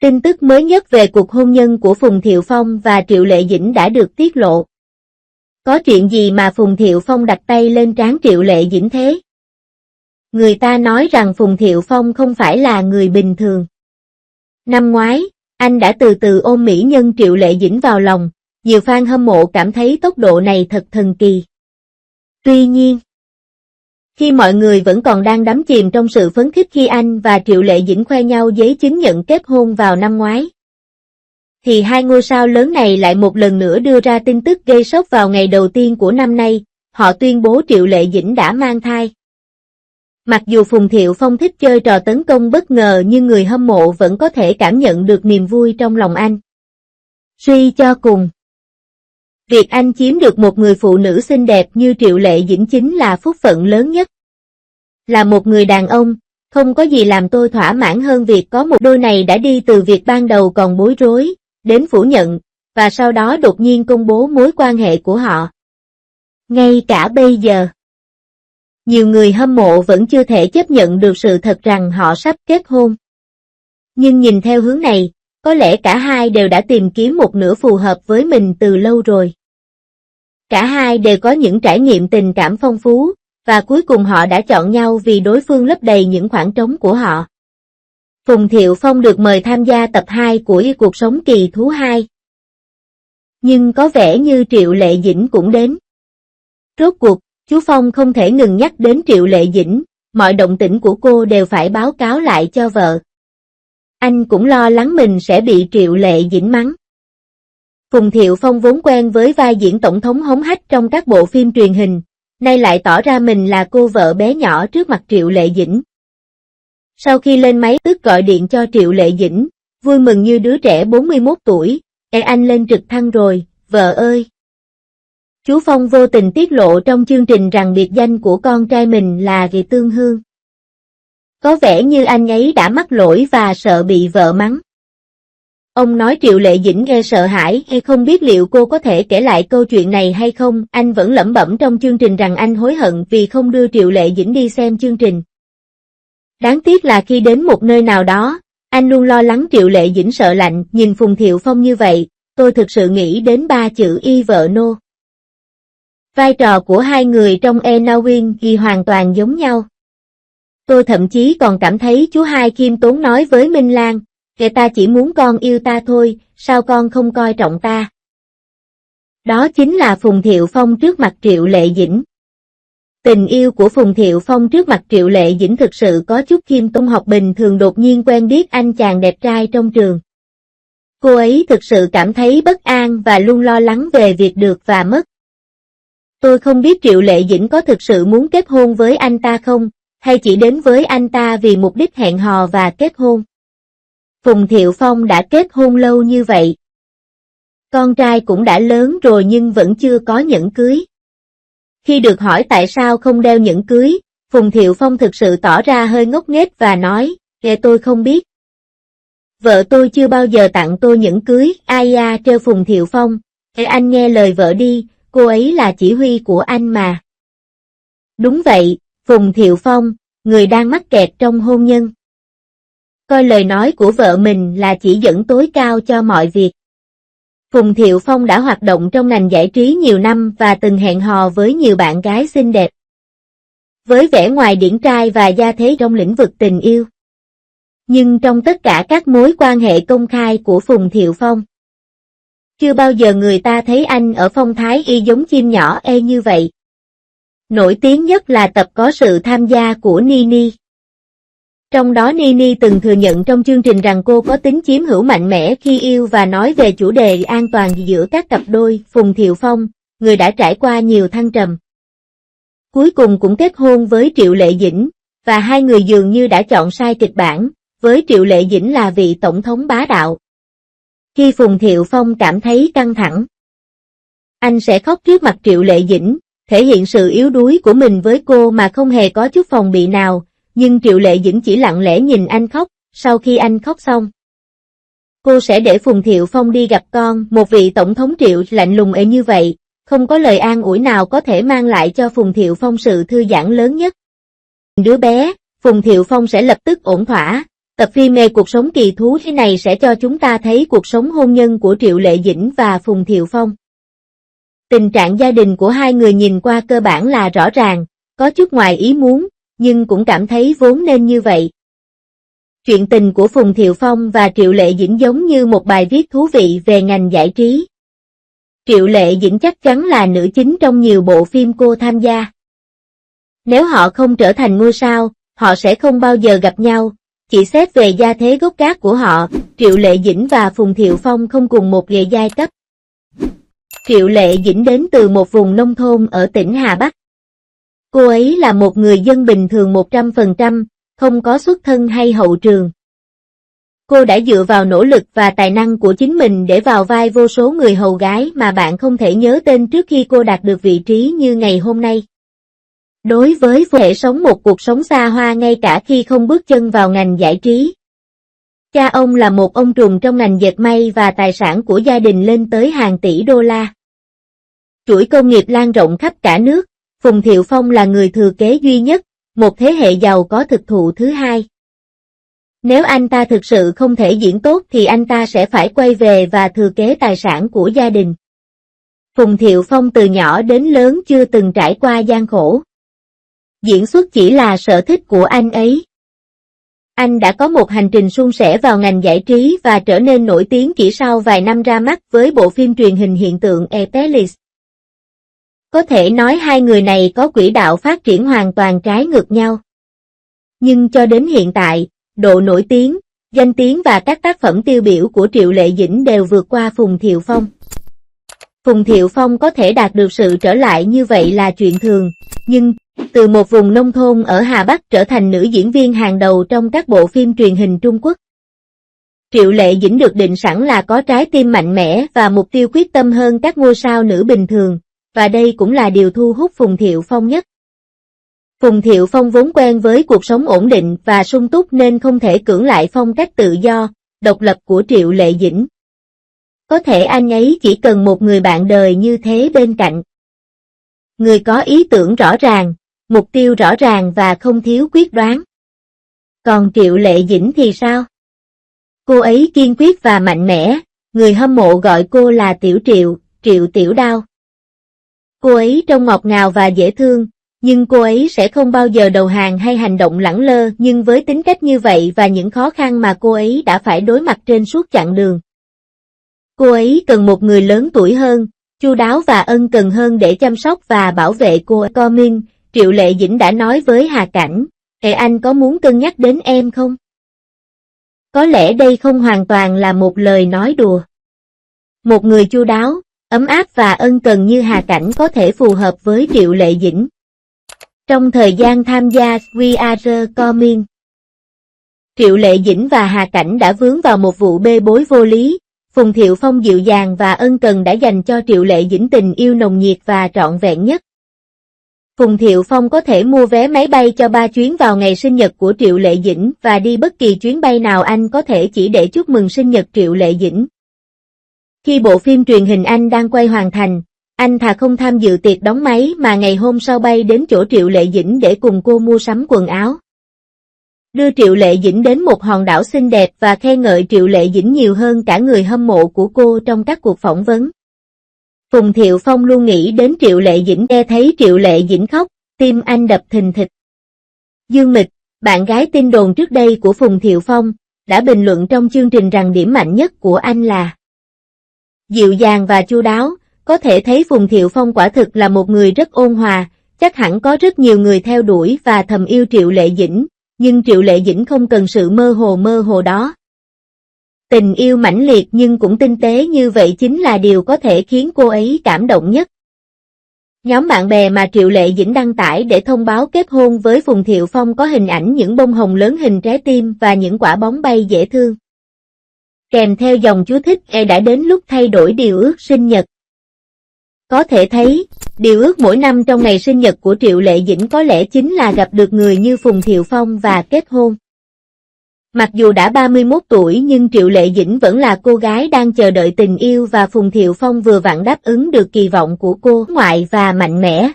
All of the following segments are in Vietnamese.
Tin tức mới nhất về cuộc hôn nhân của Phùng Thiệu Phong và Triệu Lệ Dĩnh đã được tiết lộ. Có chuyện gì mà Phùng Thiệu Phong đặt tay lên trán Triệu Lệ Dĩnh thế? Người ta nói rằng Phùng Thiệu Phong không phải là người bình thường. Năm ngoái, anh đã từ từ ôm mỹ nhân Triệu Lệ Dĩnh vào lòng, nhiều fan hâm mộ cảm thấy tốc độ này thật thần kỳ. Tuy nhiên, khi mọi người vẫn còn đang đắm chìm trong sự phấn khích khi anh và Triệu Lệ Dĩnh khoe nhau giấy chứng nhận kết hôn vào năm ngoái, thì hai ngôi sao lớn này lại một lần nữa đưa ra tin tức gây sốc vào ngày đầu tiên của năm nay, họ tuyên bố Triệu Lệ Dĩnh đã mang thai. Mặc dù Phùng Thiệu Phong thích chơi trò tấn công bất ngờ nhưng người hâm mộ vẫn có thể cảm nhận được niềm vui trong lòng anh. Suy cho cùng, việc anh chiếm được một người phụ nữ xinh đẹp như Triệu Lệ Dĩnh chính là phúc phận lớn nhất. Là một người đàn ông, không có gì làm tôi thỏa mãn hơn việc có một đôi này đã đi từ việc ban đầu còn bối rối, đến phủ nhận, và sau đó đột nhiên công bố mối quan hệ của họ. Ngay cả bây giờ, nhiều người hâm mộ vẫn chưa thể chấp nhận được sự thật rằng họ sắp kết hôn. Nhưng nhìn theo hướng này, có lẽ cả hai đều đã tìm kiếm một nửa phù hợp với mình từ lâu rồi. Cả hai đều có những trải nghiệm tình cảm phong phú, và cuối cùng họ đã chọn nhau vì đối phương lấp đầy những khoảng trống của họ. Phùng Thiệu Phong được mời tham gia tập 2 của Cuộc Sống Kỳ Thú 2. Nhưng có vẻ như Triệu Lệ Dĩnh cũng đến. Rốt cuộc, chú Phong không thể ngừng nhắc đến Triệu Lệ Dĩnh, mọi động tĩnh của cô đều phải báo cáo lại cho vợ. Anh cũng lo lắng mình sẽ bị Triệu Lệ Dĩnh mắng. Phùng Thiệu Phong vốn quen với vai diễn tổng thống hống hách trong các bộ phim truyền hình, nay lại tỏ ra mình là cô vợ bé nhỏ trước mặt Triệu Lệ Dĩnh. Sau khi lên máy tức gọi điện cho Triệu Lệ Dĩnh, vui mừng như đứa trẻ 41 tuổi, anh lên trực thăng rồi, vợ ơi. Chú Phong vô tình tiết lộ trong chương trình rằng biệt danh của con trai mình là Kỳ Tương Hương. Có vẻ như anh ấy đã mắc lỗi và sợ bị vợ mắng. Ông nói Triệu Lệ Dĩnh nghe sợ hãi hay không biết liệu cô có thể kể lại câu chuyện này hay không. Anh vẫn lẩm bẩm trong chương trình rằng anh hối hận vì không đưa Triệu Lệ Dĩnh đi xem chương trình. Đáng tiếc là khi đến một nơi nào đó, anh luôn lo lắng Triệu Lệ Dĩnh sợ lạnh. Nhìn Phùng Thiệu Phong như vậy, tôi thực sự nghĩ đến 3 chữ y vợ nô. Vai trò của hai người trong Enawin ghi hoàn toàn giống nhau. Tôi thậm chí còn cảm thấy chú Hai khiêm tốn nói với Minh Lan, kẻ ta chỉ muốn con yêu ta thôi, sao con không coi trọng ta. Đó chính là Phùng Thiệu Phong trước mặt Triệu Lệ Dĩnh. Tình yêu của Phùng Thiệu Phong trước mặt Triệu Lệ Dĩnh thực sự có chút khiêm tốn. Học bình thường đột nhiên quen biết anh chàng đẹp trai trong trường. Cô ấy thực sự cảm thấy bất an và luôn lo lắng về việc được và mất. Tôi không biết Triệu Lệ Dĩnh có thực sự muốn kết hôn với anh ta không, hay chỉ đến với anh ta vì mục đích hẹn hò và kết hôn. Phùng Thiệu Phong đã kết hôn lâu như vậy. Con trai cũng đã lớn rồi nhưng vẫn chưa có nhẫn cưới. Khi được hỏi tại sao không đeo nhẫn cưới, Phùng Thiệu Phong thực sự tỏ ra hơi ngốc nghếch và nói, tôi không biết. Vợ tôi chưa bao giờ tặng tôi nhẫn cưới. Ai da, trêu Phùng Thiệu Phong, anh nghe lời vợ đi, cô ấy là chỉ huy của anh mà. Đúng vậy, Phùng Thiệu Phong, người đang mắc kẹt trong hôn nhân. Coi lời nói của vợ mình là chỉ dẫn tối cao cho mọi việc. Phùng Thiệu Phong đã hoạt động trong ngành giải trí nhiều năm và từng hẹn hò với nhiều bạn gái xinh đẹp. Với vẻ ngoài điển trai và gia thế trong lĩnh vực tình yêu. Nhưng trong tất cả các mối quan hệ công khai của Phùng Thiệu Phong, chưa bao giờ người ta thấy anh ở phong thái y giống chim nhỏ như vậy. Nổi tiếng nhất là tập có sự tham gia của Nini. Trong đó Nini từng thừa nhận trong chương trình rằng cô có tính chiếm hữu mạnh mẽ khi yêu và nói về chủ đề an toàn giữa các cặp đôi. Phùng Thiệu Phong, người đã trải qua nhiều thăng trầm, cuối cùng cũng kết hôn với Triệu Lệ Dĩnh, và hai người dường như đã chọn sai kịch bản, với Triệu Lệ Dĩnh là vị tổng thống bá đạo. Khi Phùng Thiệu Phong cảm thấy căng thẳng, anh sẽ khóc trước mặt Triệu Lệ Dĩnh, thể hiện sự yếu đuối của mình với cô mà không hề có chút phòng bị nào, nhưng Triệu Lệ Dĩnh chỉ lặng lẽ nhìn anh khóc. Sau khi anh khóc xong, cô sẽ để Phùng Thiệu Phong đi gặp con. Một vị tổng thống Triệu lạnh lùng như vậy, không có lời an ủi nào có thể mang lại cho Phùng Thiệu Phong sự thư giãn lớn nhất. Đứa bé, Phùng Thiệu Phong sẽ lập tức ổn thỏa, Tập phim Mê cuộc sống kỳ thú thế này sẽ cho chúng ta thấy cuộc sống hôn nhân của Triệu Lệ Dĩnh và Phùng Thiệu Phong. Tình trạng gia đình của hai người nhìn qua cơ bản là rõ ràng, có chút ngoài ý muốn, nhưng cũng cảm thấy vốn nên như vậy. Chuyện tình của Phùng Thiệu Phong và Triệu Lệ Dĩnh giống như một bài viết thú vị về ngành giải trí. Triệu Lệ Dĩnh chắc chắn là nữ chính trong nhiều bộ phim cô tham gia. Nếu họ không trở thành ngôi sao, họ sẽ không bao giờ gặp nhau. Chỉ xét về gia thế gốc gác của họ, Triệu Lệ Dĩnh và Phùng Thiệu Phong không cùng một địa giai cấp. Triệu Lệ Dĩnh đến từ một vùng nông thôn ở tỉnh Hà Bắc. Cô ấy là một người dân bình thường 100%, không có xuất thân hay hậu trường. Cô đã dựa vào nỗ lực và tài năng của chính mình để vào vai vô số người hầu gái mà bạn không thể nhớ tên trước khi cô đạt được vị trí như ngày hôm nay. Đối với Phùng thể sống một cuộc sống xa hoa ngay cả khi không bước chân vào ngành giải trí. Cha ông là một ông trùm trong ngành dệt may và tài sản của gia đình lên tới hàng tỷ đô la. Chuỗi công nghiệp lan rộng khắp cả nước, Phùng Thiệu Phong là người thừa kế duy nhất, một thế hệ giàu có thực thụ thứ hai. Nếu anh ta thực sự không thể diễn tốt thì anh ta sẽ phải quay về và thừa kế tài sản của gia đình. Phùng Thiệu Phong từ nhỏ đến lớn chưa từng trải qua gian khổ. Diễn xuất chỉ là sở thích của anh ấy. Anh đã có một hành trình suôn sẻ vào ngành giải trí và trở nên nổi tiếng chỉ sau vài năm ra mắt với bộ phim truyền hình hiện tượng Epelis. Có thể nói hai người này có quỹ đạo phát triển hoàn toàn trái ngược nhau. Nhưng cho đến hiện tại, độ nổi tiếng, danh tiếng và các tác phẩm tiêu biểu của Triệu Lệ Dĩnh đều vượt qua Phùng Thiệu Phong. Phùng Thiệu Phong có thể đạt được sự trở lại như vậy là chuyện thường, nhưng từ một vùng nông thôn ở Hà Bắc trở thành nữ diễn viên hàng đầu trong các bộ phim truyền hình Trung Quốc. Triệu Lệ Dĩnh được định sẵn là có trái tim mạnh mẽ và mục tiêu quyết tâm hơn các ngôi sao nữ bình thường, và đây cũng là điều thu hút Phùng Thiệu Phong nhất. Phùng Thiệu Phong vốn quen với cuộc sống ổn định và sung túc nên không thể cưỡng lại phong cách tự do, độc lập của Triệu Lệ Dĩnh. Có thể anh ấy chỉ cần một người bạn đời như thế bên cạnh. Người có ý tưởng rõ ràng, mục tiêu rõ ràng và không thiếu quyết đoán. Còn Triệu Lệ Dĩnh thì sao? Cô ấy kiên quyết và mạnh mẽ, người hâm mộ gọi cô là Tiểu Triệu, Triệu Tiểu Đao. Cô ấy trông ngọt ngào và dễ thương, nhưng cô ấy sẽ không bao giờ đầu hàng hay hành động lẳng lơ, nhưng với tính cách như vậy và những khó khăn mà cô ấy đã phải đối mặt trên suốt chặng đường. Cô ấy cần một người lớn tuổi hơn, chu đáo và ân cần hơn để chăm sóc và bảo vệ cô. Comin, Triệu Lệ Dĩnh đã nói với Hà Cảnh, anh có muốn cân nhắc đến em không? Có lẽ đây không hoàn toàn là một lời nói đùa. Một người chu đáo, ấm áp và ân cần như Hà Cảnh có thể phù hợp với Triệu Lệ Dĩnh. Trong thời gian tham gia We Are Coming, Triệu Lệ Dĩnh và Hà Cảnh đã vướng vào một vụ bê bối vô lý. Phùng Thiệu Phong dịu dàng và ân cần đã dành cho Triệu Lệ Dĩnh tình yêu nồng nhiệt và trọn vẹn nhất. Phùng Thiệu Phong có thể mua vé máy bay cho 3 chuyến vào ngày sinh nhật của Triệu Lệ Dĩnh và đi bất kỳ chuyến bay nào anh có thể chỉ để chúc mừng sinh nhật Triệu Lệ Dĩnh. Khi bộ phim truyền hình anh đang quay hoàn thành, anh thà không tham dự tiệc đóng máy mà ngày hôm sau bay đến chỗ Triệu Lệ Dĩnh để cùng cô mua sắm quần áo. Đưa Triệu Lệ Dĩnh đến một hòn đảo xinh đẹp và khen ngợi Triệu Lệ Dĩnh nhiều hơn cả người hâm mộ của cô trong các cuộc phỏng vấn. Phùng Thiệu Phong luôn nghĩ đến Triệu Lệ Dĩnh, nghe thấy Triệu Lệ Dĩnh khóc, tim anh đập thình thịch. Dương Mịch, bạn gái tin đồn trước đây của Phùng Thiệu Phong, đã bình luận trong chương trình rằng điểm mạnh nhất của anh là dịu dàng và chu đáo. Có thể thấy Phùng Thiệu Phong quả thực là một người rất ôn hòa, chắc hẳn có rất nhiều người theo đuổi và thầm yêu Triệu Lệ Dĩnh, nhưng Triệu Lệ Dĩnh không cần sự mơ hồ đó. Tình yêu mãnh liệt nhưng cũng tinh tế như vậy chính là điều có thể khiến cô ấy cảm động nhất. Nhóm bạn bè mà Triệu Lệ Dĩnh đăng tải để thông báo kết hôn với Phùng Thiệu Phong có hình ảnh những bông hồng lớn hình trái tim và những quả bóng bay dễ thương. Kèm theo dòng chú thích đã đến lúc thay đổi điều ước sinh nhật. Có thể thấy, điều ước mỗi năm trong ngày sinh nhật của Triệu Lệ Dĩnh có lẽ chính là gặp được người như Phùng Thiệu Phong và kết hôn. Mặc dù đã 31 tuổi nhưng Triệu Lệ Dĩnh vẫn là cô gái đang chờ đợi tình yêu và Phùng Thiệu Phong vừa vặn đáp ứng được kỳ vọng của cô, ngoại và mạnh mẽ.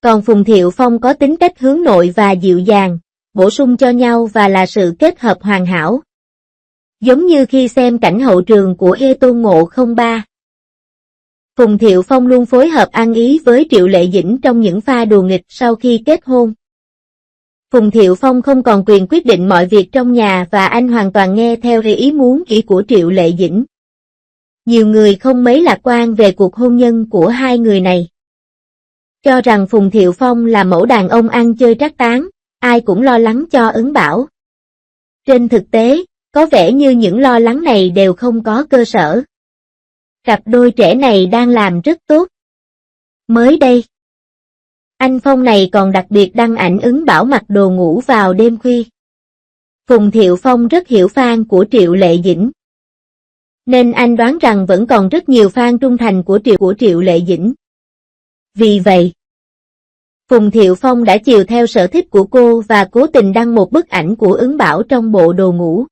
Còn Phùng Thiệu Phong có tính cách hướng nội và dịu dàng, bổ sung cho nhau và là sự kết hợp hoàn hảo. Giống như khi xem cảnh hậu trường của Tôn Ngộ Không 3. Phùng Thiệu Phong luôn phối hợp ăn ý với Triệu Lệ Dĩnh trong những pha đùa nghịch sau khi kết hôn. Phùng Thiệu Phong không còn quyền quyết định mọi việc trong nhà và anh hoàn toàn nghe theo ý muốn của Triệu Lệ Dĩnh. Nhiều người không mấy lạc quan về cuộc hôn nhân của hai người này. Cho rằng Phùng Thiệu Phong là mẫu đàn ông ăn chơi trác táng, ai cũng lo lắng cho Ứng Bảo. Trên thực tế, có vẻ như những lo lắng này đều không có cơ sở. Cặp đôi trẻ này đang làm rất tốt. Mới đây, anh Phong này còn đặc biệt đăng ảnh Ứng Bảo mặc đồ ngủ vào đêm khuya. Phùng Thiệu Phong rất hiểu fan của Triệu Lệ Dĩnh. Nên anh đoán rằng vẫn còn rất nhiều fan trung thành của Triệu Lệ Dĩnh. Vì vậy, Phùng Thiệu Phong đã chiều theo sở thích của cô và cố tình đăng một bức ảnh của Ứng Bảo trong bộ đồ ngủ.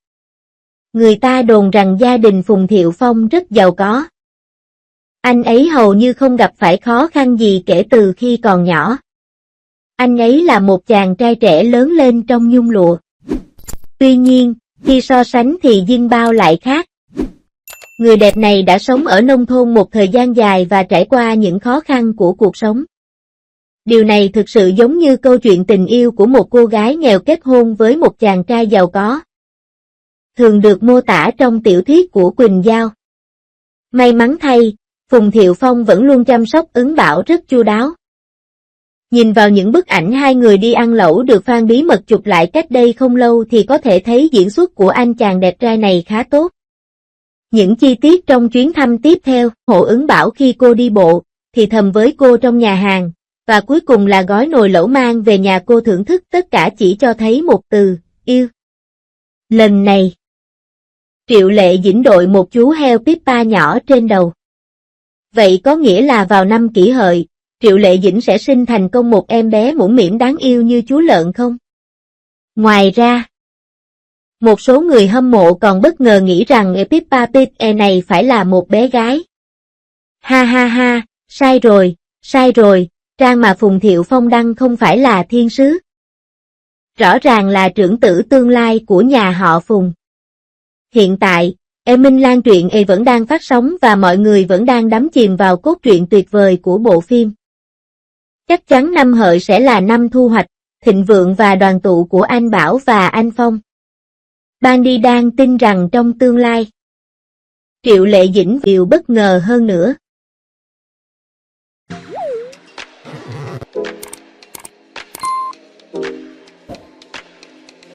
Người ta đồn rằng gia đình Phùng Thiệu Phong rất giàu có. Anh ấy hầu như không gặp phải khó khăn gì kể từ khi còn nhỏ. Anh ấy là một chàng trai trẻ lớn lên trong nhung lụa. Tuy nhiên, khi so sánh thì Dinh Bao lại khác. Người đẹp này đã sống ở nông thôn một thời gian dài và trải qua những khó khăn của cuộc sống. Điều này thực sự giống như câu chuyện tình yêu của một cô gái nghèo kết hôn với một chàng trai giàu có. Thường được mô tả trong tiểu thuyết của Quỳnh Giao. May mắn thay, Phùng Thiệu Phong vẫn luôn chăm sóc Ứng Bảo rất chu đáo. Nhìn vào những bức ảnh hai người đi ăn lẩu được fan bí mật chụp lại cách đây không lâu thì có thể thấy diễn xuất của anh chàng đẹp trai này khá tốt. Những chi tiết trong chuyến thăm tiếp theo, hộ Ứng Bảo khi cô đi bộ, thì thầm với cô trong nhà hàng, và cuối cùng là gói nồi lẩu mang về nhà cô thưởng thức, tất cả chỉ cho thấy một từ, yêu. Lần này, Triệu Lệ Dĩnh đội một chú heo Pippa nhỏ trên đầu. Vậy có nghĩa là vào năm Kỷ Hợi, Triệu Lệ Dĩnh sẽ sinh thành công một em bé mũm mĩm đáng yêu như chú lợn không? Ngoài ra, một số người hâm mộ còn bất ngờ nghĩ rằng Peppa Pig này phải là một bé gái. Ha ha ha, sai rồi, trang mà Phùng Thiệu Phong đăng không phải là thiên sứ. Rõ ràng là trưởng tử tương lai của nhà họ Phùng. Hiện tại, Minh Lan truyện vẫn đang phát sóng và mọi người vẫn đang đắm chìm vào cốt truyện tuyệt vời của bộ phim. Chắc chắn năm Hợi sẽ là năm thu hoạch, thịnh vượng và đoàn tụ của anh Bảo và anh Phong. Ban đi đang tin rằng trong tương lai, Triệu Lệ Dĩnh điều bất ngờ hơn nữa.